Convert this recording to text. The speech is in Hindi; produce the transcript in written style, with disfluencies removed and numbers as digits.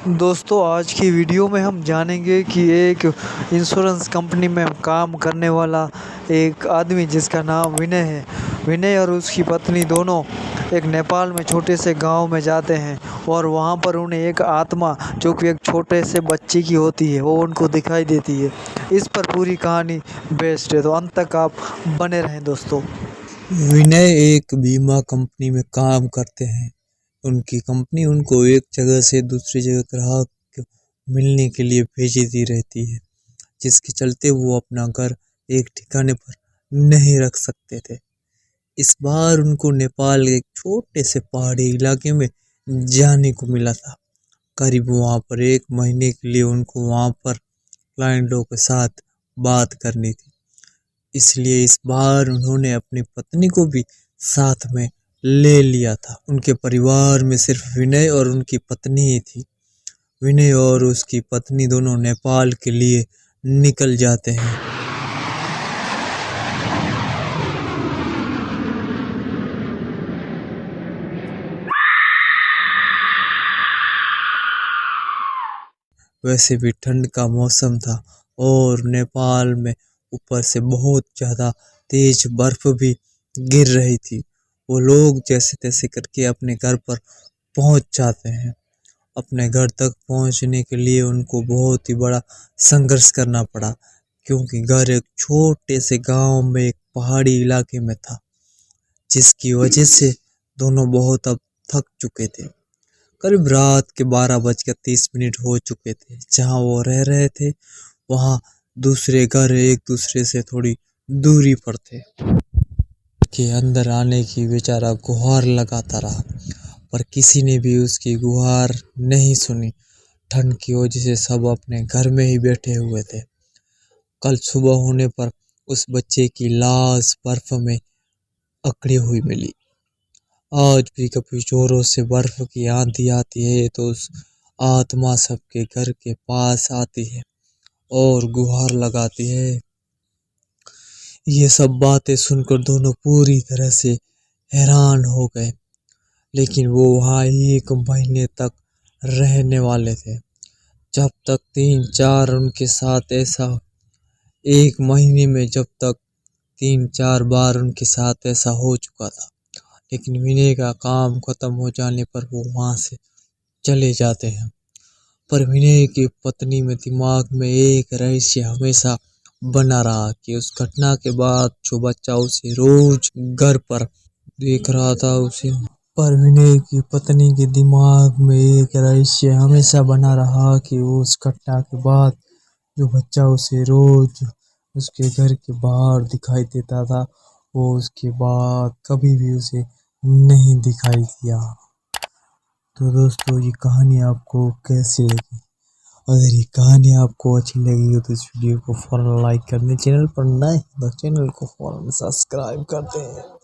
दोस्तों आज की वीडियो में हम जानेंगे कि एक इंश्योरेंस कंपनी में काम करने वाला एक आदमी जिसका नाम विनय है। विनय और उसकी पत्नी दोनों एक नेपाल में छोटे से गांव में जाते हैं और वहां पर उन्हें एक आत्मा जो कि एक छोटे से बच्चे की होती है वो उनको दिखाई देती है। इस पर पूरी कहानी बेस्ड है, तो अंत तक आप बने रहें दोस्तों। विनय एक बीमा कंपनी में काम करते हैं। उनकी कंपनी उनको एक जगह से दूसरी जगह ग्राहक को मिलने के लिए भेजती रहती है, जिसके चलते वो अपना घर एक ठिकाने पर नहीं रख सकते थे। इस बार उनको नेपाल के एक छोटे से पहाड़ी इलाके में जाने को मिला था। करीब वहां पर 1 महीने के लिए उनको वहां पर क्लाइंटों के साथ बात करनी थी। इसलिए इस बार उन्होंने अपनी पत्नी को भी साथ में ले लिया था। उनके परिवार में सिर्फ विनय और उनकी पत्नी ही थी। विनय और उसकी पत्नी दोनों नेपाल के लिए निकल जाते हैं। वैसे भी ठंड का मौसम था और नेपाल में ऊपर से बहुत ज़्यादा तेज बर्फ भी गिर रही थी। वो लोग जैसे तैसे करके अपने घर पर पहुंच जाते हैं। अपने घर तक पहुंचने के लिए उनको बहुत ही बड़ा संघर्ष करना पड़ा, क्योंकि घर एक छोटे से गांव में एक पहाड़ी इलाके में था, जिसकी वजह से दोनों बहुत अब थक चुके थे। करीब रात के 12:30 हो चुके थे। जहां वो रह रहे थे वहां दूसरे घर एक दूसरे से थोड़ी दूरी पर थे। के अंदर आने की बेचारा गुहार लगाता रहा, पर किसी ने भी उसकी गुहार नहीं सुनी। ठंड की वजह से सब अपने घर में ही बैठे हुए थे। कल सुबह होने पर उस बच्चे की लाश बर्फ में अकड़ी हुई मिली। आज भी कभी जोरों से बर्फ की आंधी आती है तो उस आत्मा सबके घर के पास आती है और गुहार लगाती है। ये सब बातें सुनकर दोनों पूरी तरह से हैरान हो गए, लेकिन वो वहां 1 महीने तक रहने वाले थे। जब तक 3-4 उनके साथ ऐसा 1 महीने में जब तक 3-4 बार उनके साथ ऐसा हो चुका था, लेकिन विनय का काम खत्म हो जाने पर वो वहां से चले जाते हैं। पर विनय की पत्नी में दिमाग में एक रहस्य हमेशा बना रहा कि उस घटना के बाद जो बच्चा उसे रोज घर पर देख रहा था उसे पर विनय की पत्नी के दिमाग में एक रहस्य हमेशा बना रहा कि उस घटना के बाद जो बच्चा उसे रोज उसके घर के बाहर दिखाई देता था, वो उसके बाद कभी भी उसे नहीं दिखाई दिया। तो दोस्तों ये कहानी आपको कैसी लगी? अगर ये कहानी आपको अच्छी लगी हो तो इस वीडियो को फौरन लाइक कर दें। चैनल पर नए हैं तो चैनल को फौरन सब्सक्राइब कर दें।